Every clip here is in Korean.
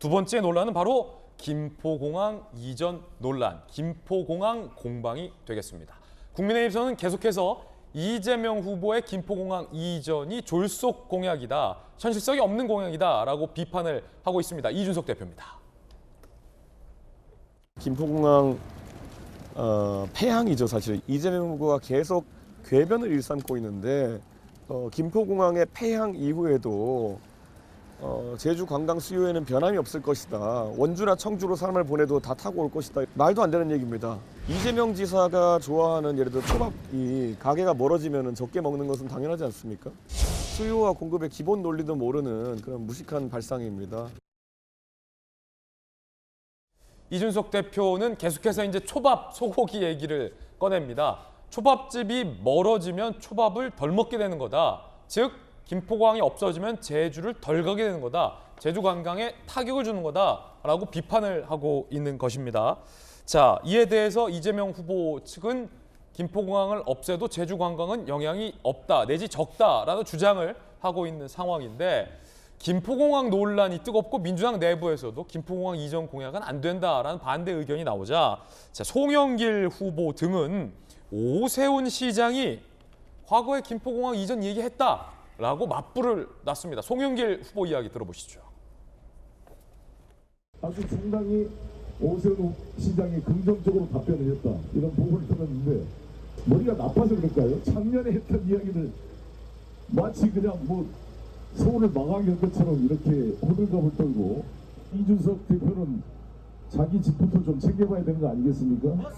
두 번째 논란은 바로 김포공항 이전 논란, 김포공항 공방이 되겠습니다. 국민의힘에서는 계속해서 이재명 후보의 김포공항 이전이 졸속 공약이다, 현실성이 없는 공약이다라고 비판을 하고 있습니다. 이준석 대표입니다. 김포공항 폐항이죠. 사실 이재명 후보가 계속 궤변을 일삼고 있는데 김포공항의 폐항 이후에도 제주 관광 수요에는 변함이 없을 것이다. 원주나 청주로 사람을 보내도 다 타고 올 것이다. 말도 안 되는 얘기입니다. 이재명 지사가 좋아하는 예를 들어 초밥이 가게가 멀어지면 적게 먹는 것은 당연하지 않습니까? 수요와 공급의 기본 논리도 모르는 그런 무식한 발상입니다. 이준석 대표는 계속해서 이제 초밥, 소고기 얘기를 꺼냅니다. 초밥집이 멀어지면 초밥을 덜 먹게 되는 거다. 즉 김포공항이 없어지면 제주를 덜 가게 되는 거다. 제주 관광에 타격을 주는 거다라고 비판을 하고 있는 것입니다. 자, 이에 대해서 이재명 후보 측은 김포공항을 없애도 제주 관광은 영향이 없다, 내지 적다라는 주장을 하고 있는 상황인데, 김포공항 논란이 뜨겁고 민주당 내부에서도 김포공항 이전 공약은 안 된다라는 반대 의견이 나오자, 자, 송영길 후보 등은 오세훈 시장이 과거에 김포공항 이전 얘기했다라고 맞불을 놨습니다. 송영길 후보 이야기 들어보시죠. 아주 상당히 오세훈 시장이 긍정적으로 답변을 했다, 이런 보고를 들었는데 머리가 나빠서 그럴까요? 작년에 했던 이야기를 마치 그냥 뭐 서울을 망하게 한 것처럼 이렇게 호들갑을 떨고, 이준석 대표는 자기 집부터 좀 챙겨봐야 되는 거 아니겠습니까?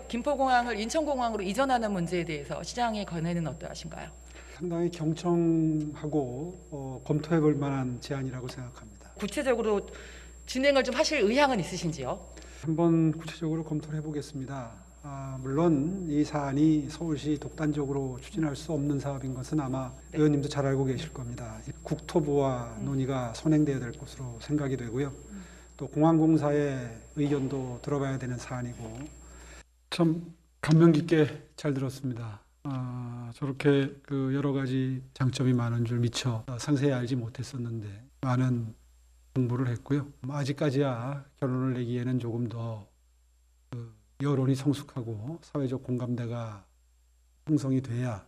김포공항을 인천공항으로 이전하는 문제에 대해서 시장의 견해는 어떠하신가요? 상당히 경청하고 검토해볼 만한 제안이라고 생각합니다. 구체적으로 진행을 좀 하실 의향은 있으신지요? 한번 구체적으로 검토를 해보겠습니다. 물론 이 사안이 서울시 독단적으로 추진할 수 없는 사업인 것은 아마 의원님도 잘 알고 계실 겁니다. 국토부와 논의가 선행돼야 될 것으로 생각이 되고요. 또 공항공사의 의견도 들어봐야 되는 사안이고, 참 감명 깊게 잘 들었습니다. 저렇게 그 여러 가지 장점이 많은 줄 미처 상세히 알지 못했었는데 많은 공부를 했고요. 아직까지야 결론을 내기에는 조금 더 여론이 성숙하고 사회적 공감대가 형성이 돼야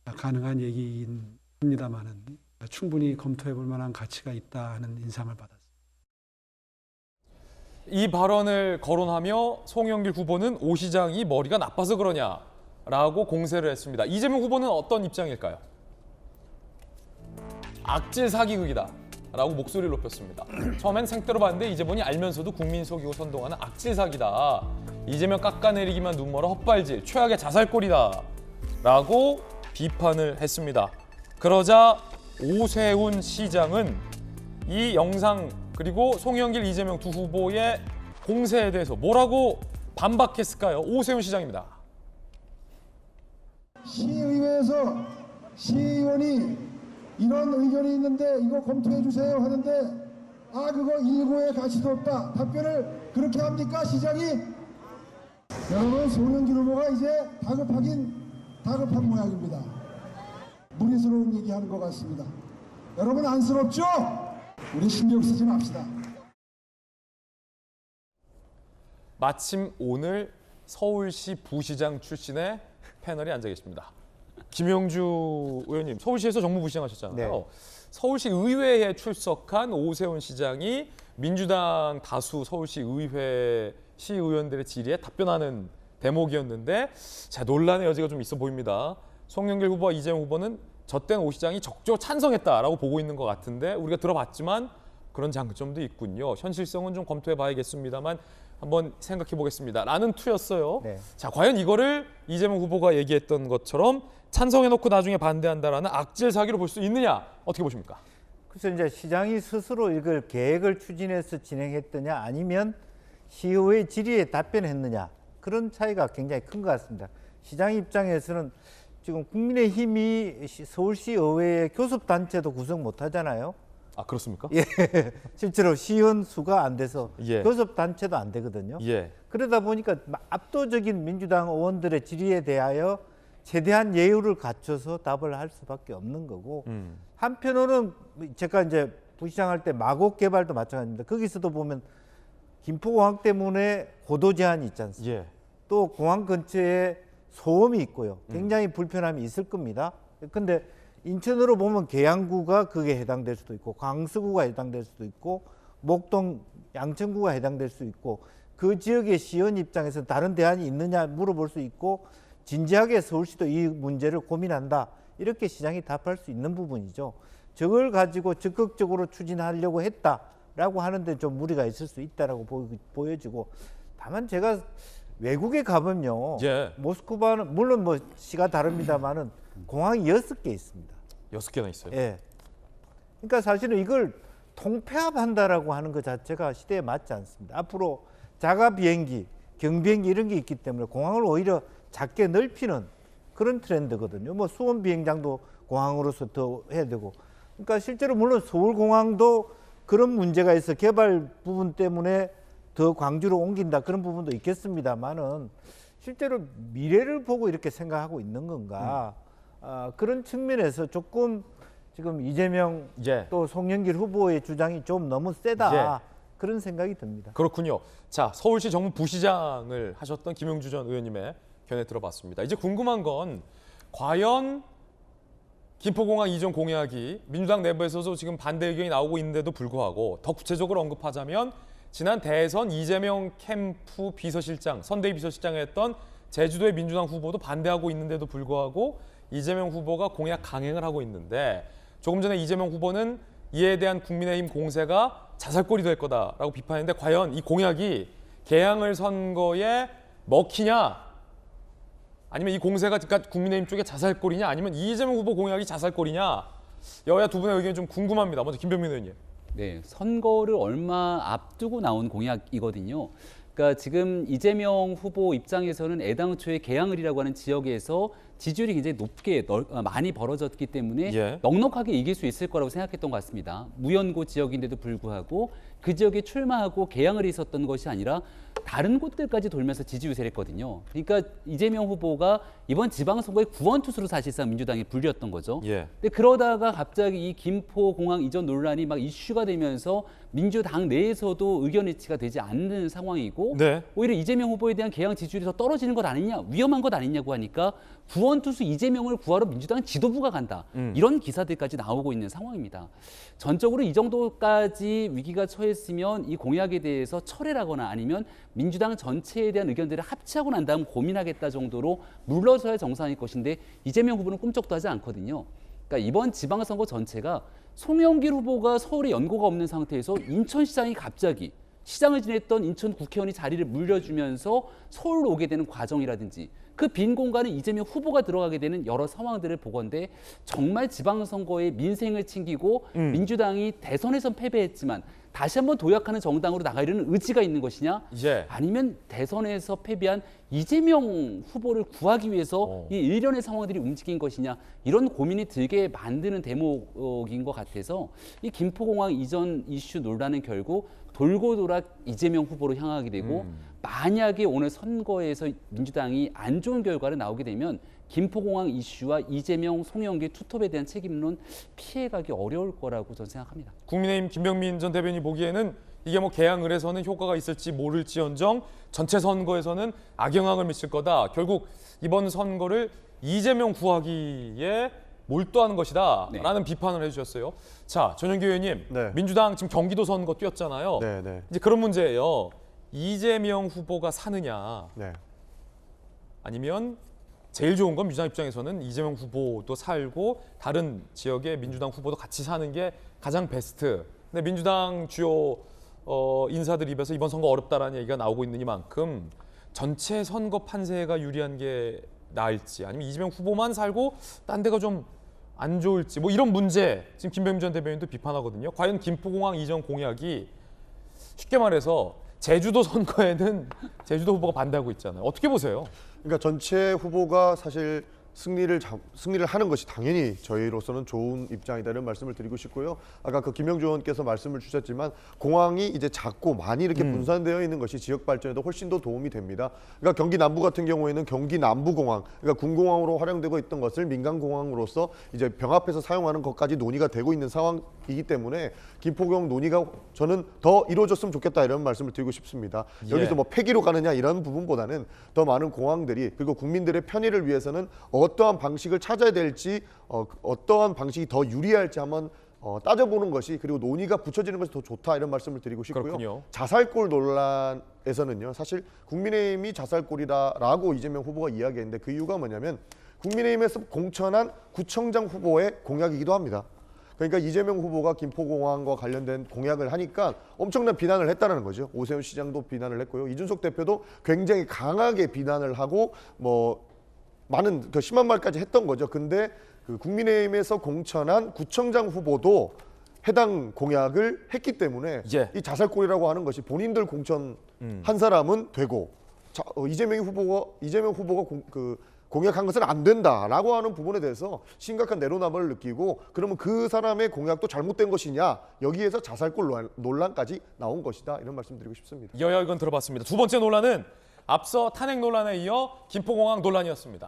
가능한 얘기인 합니다만은 충분히 검토해 볼 만한 가치가 있다 하는 인상을 받았습니다. 이 발언을 거론하며 송영길 후보는 오 시장이 머리가 나빠서 그러냐라고 공세를 했습니다. 이재명 후보는 어떤 입장일까요? 악질 사기극이다 라고 목소리를 높였습니다. 처음엔 생떼로 봤는데 이제 보니 알면서도 국민 속이고 선동하는 악질 사기다. 이재명 깎아내리기만 눈멀어 헛발질, 최악의 자살골이다 라고 비판을 했습니다. 그러자 오세훈 시장은 이 영상 그리고 송영길, 이재명 두 후보의 공세에 대해서 뭐라고 반박했을까요? 오세훈 시장입니다. 시의회에서 시의원이 이런 의견이 있는데 이거 검토해 주세요 하는데 그거 일고의 가치도 없다, 답변을 그렇게 합니까 시장이? 여러분, 송영길 후보가 이제 다급한 모양입니다. 무리스러운 얘기하는 것 같습니다. 여러분 안쓰럽죠? 우리 신경 쓰지 맙시다. 마침 오늘 서울시 부시장 출신의 패널이 앉아 계십니다. 김영주 의원님, 서울시에서 정무부시장 하셨잖아요. 네. 서울시 의회에 출석한 오세훈 시장이 민주당 다수 서울시 의회 시의원들의 질의에 답변하는 대목이었는데, 자, 논란의 여지가 좀 있어 보입니다. 송영길 후보와 이재명 후보는 젖된 오 시장이 적극적으로 찬성했다라고 보고 있는 것 같은데, 우리가 들어봤지만 그런 장점도 있군요. 현실성은 좀 검토해 봐야겠습니다만 한번 생각해 보겠습니다 라는 투였어요. 네. 자, 과연 이거를 이재명 후보가 얘기했던 것처럼 찬성해놓고 나중에 반대한다라는 악질 사기로 볼 수 있느냐, 어떻게 보십니까? 그래서 이제 시장이 스스로 이걸 계획을 추진해서 진행했느냐, 아니면 시의회 질의에 답변했느냐, 그런 차이가 굉장히 큰 것 같습니다. 시장 입장에서는 지금 국민의힘이 서울시 의회의 교섭단체도 구성 못하잖아요. 아, 그렇습니까? 예, 실제로 시의원 수가 안 돼서 예. 교섭단체도 안 되거든요. 예. 그러다 보니까 압도적인 민주당 의원들의 질의에 대하여 최대한 예우를 갖춰서 답을 할 수밖에 없는 거고 한편으로는 제가 이제 부시장 할 때 마곡 개발도 마찬가지입니다. 거기서도 보면 김포공항 때문에 고도 제한이 있지 않습니까? 예. 또 공항 근처에 소음이 있고요. 굉장히 불편함이 있을 겁니다. 근데 인천으로 보면 계양구가 그게 해당될 수도 있고 광수구가 해당될 수도 있고 목동 양천구가 해당될 수 있고 그 지역의 시의원 입장에서 다른 대안이 있느냐 물어볼 수 있고 진지하게 서울시도 이 문제를 고민한다. 이렇게 시장이 답할 수 있는 부분이죠. 저걸 가지고 적극적으로 추진하려고 했다라고 하는데 좀 무리가 있을 수 있다라고 보여지고 다만 제가 외국에 가면요. 예. 모스크바는 물론 뭐 시가 다릅니다만은 공항이 6개 있습니다. 6개나 있어요. 예. 그러니까 사실은 이걸 통폐합한다라고 하는 것 자체가 시대에 맞지 않습니다. 앞으로 자가 비행기, 경비행기 이런 게 있기 때문에 공항을 오히려 작게 넓히는 그런 트렌드거든요. 뭐 수원 비행장도 공항으로서 더 해야 되고. 그러니까 실제로 물론 서울공항도 그런 문제가 있어 개발 부분 때문에 더 광주로 옮긴다 그런 부분도 있겠습니다만은 실제로 미래를 보고 이렇게 생각하고 있는 건가 그런 측면에서 조금 지금 이재명 예. 또 송영길 후보의 주장이 좀 너무 세다 예. 그런 생각이 듭니다. 그렇군요. 자, 서울시 정무 부시장을 하셨던 김용주 전 의원님의 견해 들어봤습니다. 이제 궁금한 건 과연 김포공항 이전 공약이 민주당 내부에서도 지금 반대 의견이 나오고 있는데도 불구하고 더 구체적으로 언급하자면 지난 대선 이재명 캠프 비서실장, 선대위 비서실장을 했던 제주도의 민주당 후보도 반대하고 있는데도 불구하고 이재명 후보가 공약 강행을 하고 있는데 조금 전에 이재명 후보는 이에 대한 국민의힘 공세가 자살골이 될 거다라고 비판했는데 과연 이 공약이 개항을 선거에 먹히냐 아니면 이 공세가 그러니까 국민의힘 쪽에 자살골이냐 아니면 이재명 후보 공약이 자살골이냐 여야 두 분의 의견이 좀 궁금합니다. 먼저 김병민 의원님. 네, 선거를 얼마 앞두고 나온 공약이거든요. 그러니까 지금 이재명 후보 입장에서는 애당초에 계양을이라고 하는 지역에서 지지율이 굉장히 높게 많이 벌어졌기 때문에 예. 넉넉하게 이길 수 있을 거라고 생각했던 것 같습니다. 무연고 지역인데도 불구하고 그 지역에 출마하고 계양을이 있었던 것이 아니라 다른 곳들까지 돌면서 지지 유세를 했거든요. 그러니까 이재명 후보가 이번 지방선거의 구원투수로 사실상 민주당이 불렸던 거죠. 예. 근데 그러다가 갑자기 이 김포공항 이전 논란이 막 이슈가 되면서 민주당 내에서도 의견 일치가 되지 않는 상황이고 네. 오히려 이재명 후보에 대한 개항 지지율이 더 떨어지는 것 아니냐, 위험한 것 아니냐고 하니까 구원투수 이재명을 구하러 민주당 지도부가 간다. 이런 기사들까지 나오고 있는 상황입니다. 전적으로 이 정도까지 위기가 처했으면 이 공약에 대해서 철회하거나 아니면 민주당 전체에 대한 의견들을 합치하고 난 다음 고민하겠다 정도로 물러서야 정상일 것인데 이재명 후보는 꿈쩍도 하지 않거든요. 그러니까 이번 지방선거 전체가 송영길 후보가 서울에 연고가 없는 상태에서 인천시장이 갑자기 시장을 지냈던 인천 국회의원이 자리를 물려주면서 서울로 오게 되는 과정이라든지 그 빈 공간에 이재명 후보가 들어가게 되는 여러 상황들을 보건대 정말 지방선거에 민생을 챙기고 민주당이 대선에선 패배했지만 다시 한번 도약하는 정당으로 나가려는 의지가 있는 것이냐 예. 아니면 대선에서 패배한 이재명 후보를 구하기 위해서 이 일련의 상황들이 움직인 것이냐 이런 고민이 들게 만드는 대목인 것 같아서 이 김포공항 이전 이슈 논란은 결국 돌고 돌아 이재명 후보로 향하게 되고 만약에 오늘 선거에서 민주당이 안 좋은 결과를 나오게 되면 김포공항 이슈와 이재명, 송영길 투톱에 대한 책임론 피해가기 어려울 거라고 저는 생각합니다. 국민의힘 김병민 전 대변인이 보기에는 이게 뭐 개항을에서는 효과가 있을지 모를지언정 전체 선거에서는 악영향을 미칠 거다. 결국 이번 선거를 이재명 구하기에 몰두하는 것이다 라는 비판을 해주셨어요. 자, 전영기 의원님, 네. 민주당 지금 경기도 선거 뛰었잖아요. 네, 네. 이제 그런 문제예요. 이재명 후보가 사느냐 네. 아니면 제일 좋은 건 민주당 입장에서는 이재명 후보도 살고 다른 지역의 민주당 후보도 같이 사는 게 가장 베스트. 근데 민주당 주요 인사들 입에서 이번 선거 어렵다라는 얘기가 나오고 있느니만큼 전체 선거 판세가 유리한 게 나을지 아니면 이재명 후보만 살고 딴 데가 좀 안 좋을지 뭐 이런 문제 지금 김병민 전 대변인도 비판하거든요. 과연 김포공항 이전 공약이 쉽게 말해서 제주도 선거에는 제주도 후보가 반대하고 있잖아요. 어떻게 보세요? 그러니까 전체 후보가 사실 승리를 하는 것이 당연히 저희로서는 좋은 입장이다는 말씀을 드리고 싶고요. 아까 그 김영주 의원께서 말씀을 주셨지만 공항이 이제 작고 많이 이렇게 분산되어 있는 것이 지역 발전에도 훨씬 더 도움이 됩니다. 그러니까 경기 남부 같은 경우에는 경기 남부공항, 그러니까 군공항으로 활용되고 있던 것을 민간공항으로서 이제 병합해서 사용하는 것까지 논의가 되고 있는 상황이기 때문에 김포공 논의가 저는 더 이루어졌으면 좋겠다 이런 말씀을 드리고 싶습니다. 여기서 뭐 폐기로 가느냐 이런 부분보다는 더 많은 공항들이 그리고 국민들의 편의를 위해서는 어떠한 방식을 찾아야 될지 어떠한 방식이 더 유리할지 한번 따져보는 것이 그리고 논의가 붙여지는 것이 더 좋다 이런 말씀을 드리고 싶고요. 그렇군요. 자살골 논란에서는요. 사실 국민의힘이 자살골이다라고 이재명 후보가 이야기했는데 그 이유가 뭐냐면 국민의힘에서 공천한 구청장 후보의 공약이기도 합니다. 그러니까 이재명 후보가 김포공항과 관련된 공약을 하니까 엄청난 비난을 했다는 거죠. 오세훈 시장도 비난을 했고요. 이준석 대표도 굉장히 강하게 비난을 하고 뭐 많은 심한 말까지 했던 거죠. 근데 그 국민의힘에서 공천한 구청장 후보도 해당 공약을 했기 때문에 이 자살골이라고 하는 것이 본인들 공천 한 사람은 되고 이재명 후보가 공약한 것은 안 된다라고 하는 부분에 대해서 심각한 내로남불을 느끼고 그러면 그 사람의 공약도 잘못된 것이냐 여기에서 자살골 논란까지 나온 것이다 이런 말씀드리고 싶습니다. 여야 의견 들어봤습니다. 두 번째 논란은 앞서 탄핵 논란에 이어 김포공항 논란이었습니다.